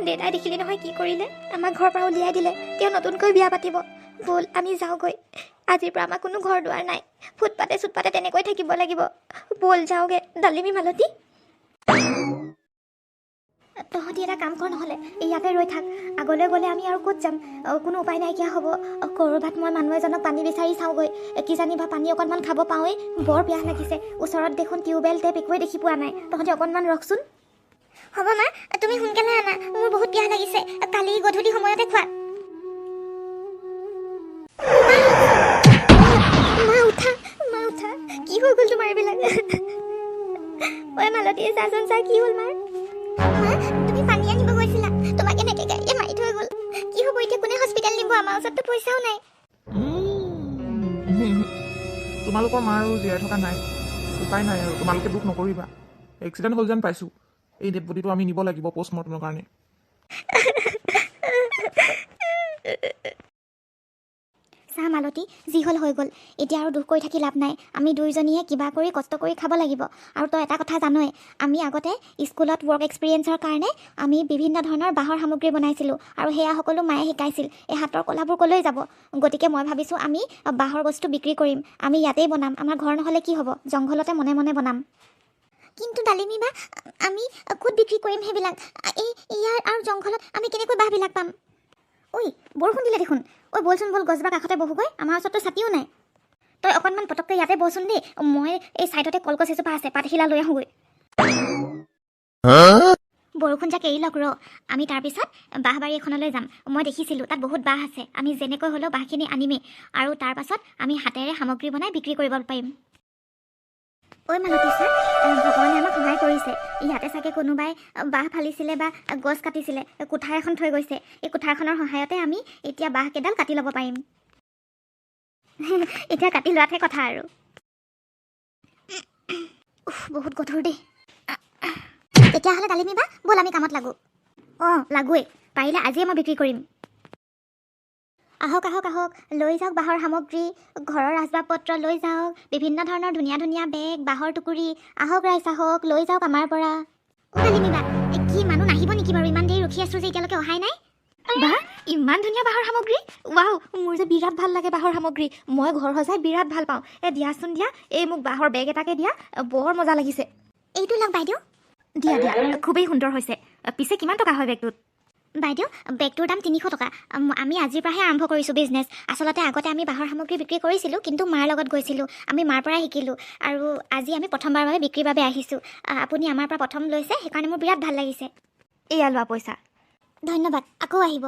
দেউতাই দেখিলে নহয় কি কৰিলে, আমাক ঘৰৰ পৰা উলিয়াই দিলে। তেওঁ নতুনকৈ বিয়া পাতিব। ব'ল আমি যাওঁগৈ। আজিৰ পৰা আমাৰ কোনো ঘৰ দুৱাৰ নাই, ফুটপাতে চুটপাতে তেনেকৈ থাকিব লাগিব। ব'ল যাওঁগে। ডালিমী, মালতী, তহঁতি এটা কাম কৰ, নহ'লে ইয়াতে ৰৈ থাক। আগলৈ গ'লে আমি আৰু ক'ত যাম? কোনো উপায় নাইকিয়া হ'ব। ক'ৰবাত মই মানুহ এজনক পানী বিচাৰি চাওঁগৈ। কিজানি বা পানী অকণমান খাব পাওঁৱেই। বৰ পিয়াহ লাগিছে। ওচৰত দেখোন টিউবৱেল টেপ একোৱে দেখি পোৱা নাই। তহঁতি অকণমান ৰখচোন। হ'ব মা, তুমি সোনকালে আনা, মোৰ বহুত পিয়াহ লাগিছে। কালি গধূলি সময়তে খোৱা। মা উঠা, মা উঠা। কি হৈ গ'ল তোমাৰ এইবিলাক? ঐ মালতী, চাচোন চা, কি হ'ল মাৰ? মা, তুমি পানী আনিব গৈছিলা, তোমাক এনেকে গাড়ীয়ে মাৰি থৈ গ'ল। কি হ'ব এতিয়া? কোনে হস্পিটেল নিব? আমাৰ ওচৰততো পইচাও নাই। তোমালোকৰ মা আৰু জীয়াই থকা নাই, উপায় নাই আৰু। তোমালোকে দুখ নকৰিবা। এক্সিডেণ্ট হ'ল যেন পাইছোঁ। এই ডেড বডিটো আমি নিব লাগিব পষ্টমৰ্টমৰ কাৰণে। চা মালতী, যি হ'ল হৈ গ'ল। এতিয়া আৰু দুখ কৰি থাকি লাভ নাই। আমি দুয়োজনীয়ে কিবা কৰি কষ্ট কৰি খাব লাগিব। আৰু তই এটা কথা জানই, আমি আগতে স্কুলত ৱৰ্ক এক্সপিৰিয়েঞ্চৰ কাৰণে আমি বিভিন্ন ধৰণৰ বাঁহৰ সামগ্ৰী বনাইছিলোঁ, আৰু সেয়া সকলো মায়ে শিকাইছিল। এই হাতৰ কলাবোৰ ক'লৈ যাব? গতিকে মই ভাবিছোঁ আমি বাঁহৰ বস্তু বিক্ৰী কৰিম। আমি ইয়াতেই বনাম। আমাৰ ঘৰ নহ'লে কি হ'ব? জংঘলতে মনে মনে বনাম। কিন্তু ডালিমী বা, আমি ক'ত বিক্ৰী কৰিম সেইবিলাক? ইয়াৰ আৰু জংঘলত আমি কেনেকৈ বাঁহবিলাক পাম? ঐ, বৰষুণ দিলে দেখোন। ঐ বলচোন, বল, গছজোপা কাষতে বহোগৈ। আমাৰ ওচৰততো ছাতিও নাই। তই অকণমান পটককৈ ইয়াতে বচোন দেই। মই এই ছাইডতে কলগছ এজোপা আছে, পাতখিলা লৈ আহোঁগৈ। বৰষুণ যাক এৰি লওক ৰ। আমি তাৰপিছত বাঁহবাৰী এখনলৈ যাম। মই দেখিছিলোঁ তাত বহুত বাঁহ আছে। আমি যেনেকৈ হ'লেও বাঁহখিনি আনিমেই, আৰু তাৰপাছত আমি হাতেৰে সামগ্ৰী বনাই বিক্ৰী কৰিব পাৰিম। ঐ মালতী চা, ভগৱানে আমাক সহায় কৰিছে। ইয়াতে চাগে কোনোবাই বাঁহ ফালিছিলে বা গছ কাটিছিলে। কুঠাৰ এখন থৈ গৈছে। এই কুঠাৰখনৰ সহায়তে আমি এতিয়া বাঁহকেইডাল কাটি ল'ব পাৰিম। এতিয়া কাটি লোৱাতহে কথা আৰু। বহুত গধুৰ দেই। তেতিয়াহ'লে ডালিমী বা, ব'ল আমি কামত লাগো। অঁ, লাগোৱেই। পাৰিলে আজিয়ে মই বিক্ৰী কৰিম। আহক আহক আহক, লৈ যাওক বাঁহৰ সামগ্ৰী, ঘৰৰ আচবাব পত্ৰ লৈ যাওক। বিভিন্ন ধৰণৰ ধুনীয়া ধুনীয়া বেগ, বাঁহৰ টুকুৰি। আহক ৰাইজ, আহক, লৈ যাওক আমাৰ পৰা। ডালিমী বা, কি মানুহ নাহিব নেকি বাৰু? ইমান দেৰি ৰখি আছোঁ যে এতিয়ালৈকে অহাই নাই। বা, ইমান ধুনীয়া বাঁহৰ সামগ্ৰী। ৱাও, মোৰ যে বিৰাট ভাল লাগে বাঁহৰ সামগ্ৰী। মই ঘৰ সজাই বিৰাট ভাল পাওঁ। দিয়াচোন দিয়া, এই মোক বাঁহৰ বেগ এটাকে দিয়া। বৰ মজা লাগিছে। এইটো লওক বাইদেউ। দিয়া দিয়া, খুবেই সুন্দৰ হৈছে। পিছে কিমান টকা হয় বেগটোত? বাইদেউ, বেগটোৰ দাম 300 টকা। আমি আজিৰ পৰাহে আৰম্ভ কৰিছোঁ বিজনেছ। আচলতে আগতে আমি বাঁহৰ সামগ্ৰী বিক্ৰী কৰিছিলোঁ, কিন্তু মাৰ লগত গৈছিলোঁ। আমি মাৰ পৰাই শিকিলোঁ, আৰু আজি আমি প্ৰথমবাৰৰ বাবে বিক্ৰীৰ বাবে আহিছোঁ। আপুনি আমাৰ পৰা প্ৰথম লৈছে, সেইকাৰণে মোৰ বিৰাট ভাল লাগিছে। এয়া লোৱা পইচা। ধন্যবাদ, আকৌ আহিব।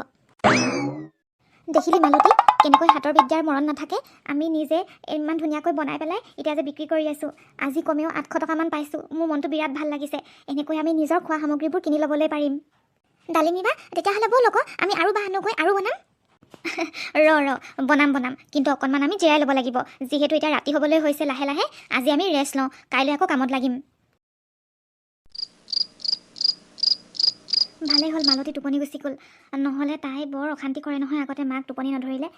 দেখিলি মালতী, কেনেকৈ হাতৰ বিদ্যাৰ মৰণ নাথাকে। আমি নিজে ইমান ধুনীয়াকৈ বনাই পেলাই এতিয়া যে বিক্ৰী কৰি আছোঁ। আজি কমেও 800 টকামান পাইছোঁ। মোৰ মনটো বিৰাট ভাল লাগিছে। এনেকৈ আমি নিজৰ খোৱা সামগ্ৰীবোৰ কিনি ল'বলৈ পাৰিম। ডালিমী বা, তেতিয়াহ'লে ব'ল আকৌ, আমি আৰু বাঁহ নগৈ আৰু বনাম। বনাম, কিন্তু অকণমান আমি জিৰাই ল'ব লাগিব। যিহেতু এতিয়া ৰাতি হ'বলৈ হৈছে লাহে লাহে। আজি আমি ৰেষ্ট লওঁ, কাইলৈ আকৌ কামত লাগিম। ভালেই হ'ল মালতী টোপনি গুচি গ'ল। নহ'লে তাই বৰ অশান্তি কৰে নহয় আগতে মাক টোপনি নধৰিলে।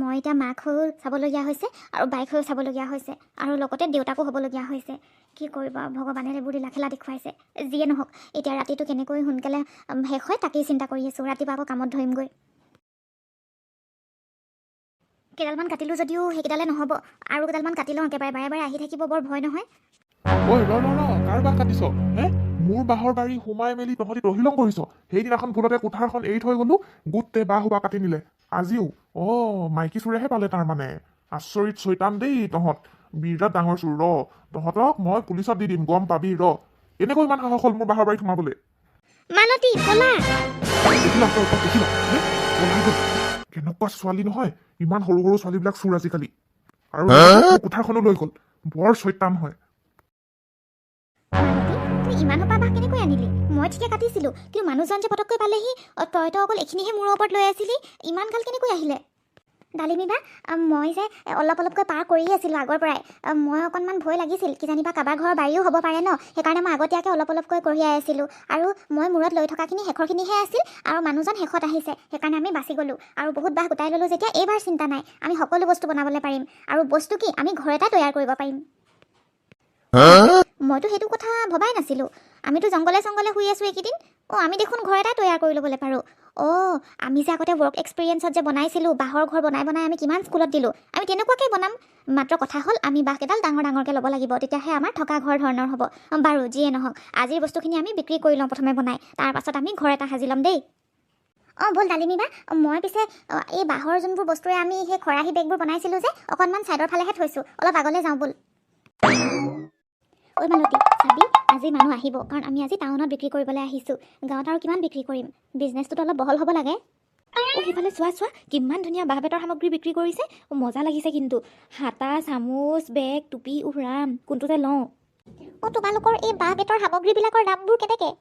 মই এতিয়া মাক হৈও চাবলগীয়া হৈছে, আৰু বাইক হৈও চাবলগীয়া হৈছে, আৰু লগতে দেউতাকো হ'বলগীয়া হৈছে। কি কৰিব, ভগৱানে এইবোৰ লীলা খেলা দেখুৱাইছে। যিয়ে নহওক, এতিয়া ৰাতিটো কেনেকৈ সোনকালে শেষ হয় তাকেই চিন্তা কৰি আছোঁ। ৰাতিপুৱা আকৌ কামত ধৰিমগৈ। কেইডালমান কাটিলোঁ যদিও সেইকেইডালে নহ'ব। আৰু কেইডালমান কাটি লওঁ একেবাৰে। বাৰে বাৰে আহি থাকিব বৰ ভয় নহয়। ঐ ৰ, কাৰ বাঁহ কাটিছ? মোৰ বাঁহৰ বাৰী সোমাই মেলি তহঁতি তহিলং কৰিছ। সেইদিনাখন ভুলতে কুঠাৰখন এৰি থৈ গ'লো, গোটেই বাঁহ সোপা কাটি নিলে। আজিও মাইকী চোৰেহে পালে তাৰমানে। আচৰিত চৈতান দেই তহঁত, বিৰাট ডাঙৰ চোৰ। তহঁতক মই পুলিচত দি দিম, গম পাবি। এনেকৈ ইমান সাহস হ'ল মোৰ বাঁহৰ বাৰীত সোমাবলৈ। মালতী পলা। কেনেকুৱা ছোৱালী নহয়, ইমান সৰু সৰু ছোৱালীবিলাক চোৰ আজিকালি। আৰু কুঠাৰখনো লৈ গ'ল, বৰ চৈতান হয়। তুমি ইমান সোপা বাঁহ কেনেকৈ আনিলি? মই ঠিকে কাটিছিলোঁ, কিন্তু মানুহজন যে পটককৈ পালেহি। তইতো অকল এইখিনিহে মূৰৰ ওপৰত লৈ আছিলি। ইমান গাল কেনেকৈ আহিলে? ডালিমী বা, মই যে অলপকৈ পাৰ কৰিয়ে আছিলোঁ আগৰ পৰাই। মই অকণমান ভয় লাগিছিল, কিজানিবা কাৰোবাৰ ঘৰৰ বাৰীও হ'ব পাৰে ন। সেইকাৰণে মই আগতীয়াকৈ অলপকৈ কঢ়িয়াই আছিলোঁ। আৰু মই মূৰত লৈ থকাখিনি শেষৰখিনিহে আছিল, আৰু মানুহজন শেষত আহিছে। সেইকাৰণে আমি বাচি গ'লোঁ। আৰু বহুত বাঁহ গোটাই ল'লোঁ যেতিয়া, এইবাৰ চিন্তা নাই। আমি সকলো বস্তু বনাবলৈ পাৰিম। আৰু বস্তু কি, আমি ঘৰতে তৈয়াৰ কৰিব পাৰিম। মইতো সেইটো কথা ভবাই নাছিলোঁ। আমিতো জংঘলে শুই আছোঁ এইকেইদিন। আমি দেখোন ঘৰ এটা তৈয়াৰ কৰি ল'বলৈ পাৰোঁ। আমি যে আগতে ৱৰ্ক এক্সপিৰিয়েঞ্চত যে বনাইছিলোঁ বাঁহৰ ঘৰ বনাই আমি কিমান স্কুলত দিলোঁ, আমি তেনেকুৱাকৈ বনাম। মাত্ৰ কথা হ'ল আমি বাঁহকেইডাল ডাঙৰকৈ ল'ব লাগিব, তেতিয়াহে আমাৰ থকা ঘৰ ধৰণৰ হ'ব। বাৰু যিয়ে নহওক, আজিৰ বস্তুখিনি আমি বিক্ৰী কৰি লওঁ প্ৰথমে বনাই, তাৰ পাছত আমি ঘৰ এটা সাজি ল'ম দেই। ব'ল ডালিমী বা, মই পিছে এই বাঁহৰ যোনবোৰ বস্তুৰে আমি সেই খৰাহী বেগবোৰ বনাইছিলোঁ যে অকণমান ছাইডৰ ফালেহে থৈছোঁ, অলপ আগলৈ যাওঁ ব'ল। ঐ মালতী, চাবি আজি মানুহ আহিব, কাৰণ আমি আজি টাউনত বিক্ৰী কৰিবলৈ আহিছোঁ। গাঁৱত আৰু কিমান বিক্ৰী কৰিম, বিজনেছটোতো অলপ বহল হ'ব লাগে। সেইফালে চোৱা কিমান ধুনীয়া বাঁহ বেতৰ সামগ্ৰী বিক্ৰী কৰিছে, মজা লাগিছে কিন্তু। হাতা, চামুচ, বেগ, টুপি, ৰাম কোনটো যে লওঁ। তোমালোকৰ এই বাঁহ বেতৰ সামগ্ৰীবিলাকৰ দামবোৰ কেনেকৈ?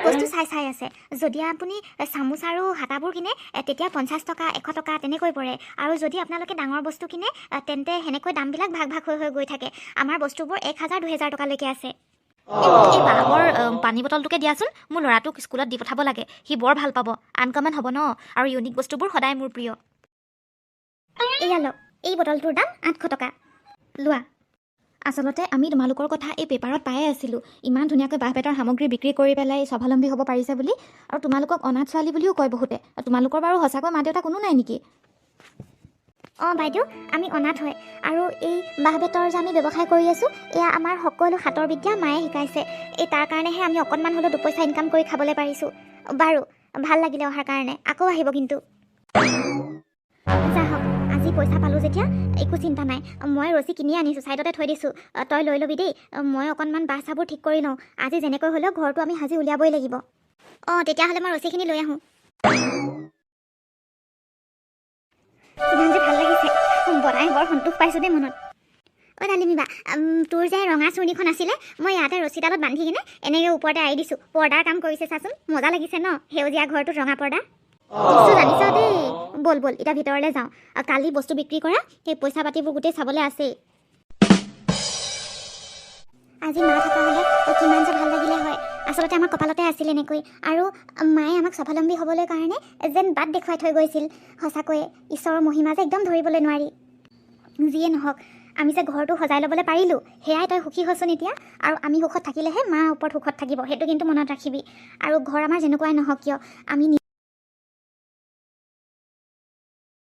বস্তু চাই আছে। যদি আপুনি চামুচ আৰু হাতাবোৰ কিনে তেতিয়া 50 টকা 100 টকা তেনেকৈ পৰে, আৰু যদি আপোনালোকে ডাঙৰ বস্তু কিনে তেন্তে সেনেকৈ দামবিলাক ভাগ হৈ গৈ থাকে। আমাৰ বস্তুবোৰ 1000-2000 টকালৈকে আছে। এই বাঁহৰ পানী বটলটোকে দিয়াচোন, মোৰ ল'ৰাটোক স্কুলত দি পঠাব লাগে, সি বৰ ভাল পাব, আনকমন হ'ব ন, আৰু ইউনিক বস্তুবোৰ সদায় মোৰ প্ৰিয়। এয়া লওক, এই বটলটোৰ দাম 800 টকা। লোৱা। আচলতে আমি তোমালোকৰ কথা এই পেপাৰত পায়ে আছিলোঁ, ইমান ধুনীয়াকৈ বাঁহ বেতৰ সামগ্ৰী বিক্ৰী কৰি পেলাই স্বাৱলম্বী হ'ব পাৰিছে বুলি, আৰু তোমালোকক অনাথ ছোৱালী বুলিও কয় বহুতে। তোমালোকৰ বাৰু সঁচাকৈ মা দেউতা কোনো নাই নেকি? বাইদেউ, আমি অনাথ হয়, আৰু এই বাঁহ বেতৰ যে আমি ব্যৱসায় কৰি আছোঁ, এয়া আমাৰ সকলো হাতৰ বিদ্যা মায়ে শিকাইছে। তাৰ কাৰণেহে আমি অকণমান হ'লেও দুপইচা ইনকাম কৰি খাবলৈ পাৰিছোঁ। বাৰু, ভাল লাগিলে অহাৰ কাৰণে, আকৌ আহিব কিন্তু। যা হওক, আজি পইচা পালোঁ যেতিয়া একো চিন্তা নাই। মই ৰছী কিনি আনিছোঁ, ছাইডতে থৈ দিছোঁ, তই লৈ ল'বি দেই। মই অকণমান বাঁহ চাহবোৰ ঠিক কৰি লওঁ, আজি যেনেকৈ হ'লেও ঘৰটো আমি সাজি উলিয়াবই লাগিব। তেতিয়াহ'লে মই ৰছীখিনি লৈ আহোঁ। কিমান যে ভাল লাগিছে, বনাই বৰ সন্তোষ পাইছোঁ দেই মনত। ডালিমী বা, তোৰ যে ৰঙা চুৰ্ণিখন আছিলে, মই ইয়াতে ৰছীডালত বান্ধি কিনে এনেকৈ ওপৰতে আঁৰি দিছোঁ। পৰ্দাৰ কাম কৰিছে চাচোন, মজা লাগিছে ন, সেউজীয়া ঘৰটোত ৰঙা পৰ্দা। জানিছ দেই। ব'ল এতিয়া ভিতৰলৈ যাওঁ, কালি বস্তু বিক্ৰী কৰা সেই পইচা পাতিবোৰ গোটেই চাবলৈ আছেই। আজি মা থকা হ'লে কিমান যে ভাল লাগিলে হয়। আচলতে আমাৰ কপালতে আছিল এনেকৈ, আৰু মায়ে আমাক স্বাৱলম্বী হ'বলৈ কাৰণে যেন বাট দেখুৱাই থৈ গৈছিল। সঁচাকৈয়ে ঈশ্বৰৰ মহিমা যে একদম ধৰিবলৈ নোৱাৰি। যিয়ে নহওক, আমি যে ঘৰটো সজাই ল'বলৈ পাৰিলোঁ, সেয়াই তই সুখী হৈছোন এতিয়া। আৰু আমি সুখত থাকিলেহে মা ওপৰত সুখত থাকিব, সেইটো কিন্তু মনত ৰাখিবি। আৰু ঘৰ আমাৰ যেনেকুৱাই নহওক কিয়, আমি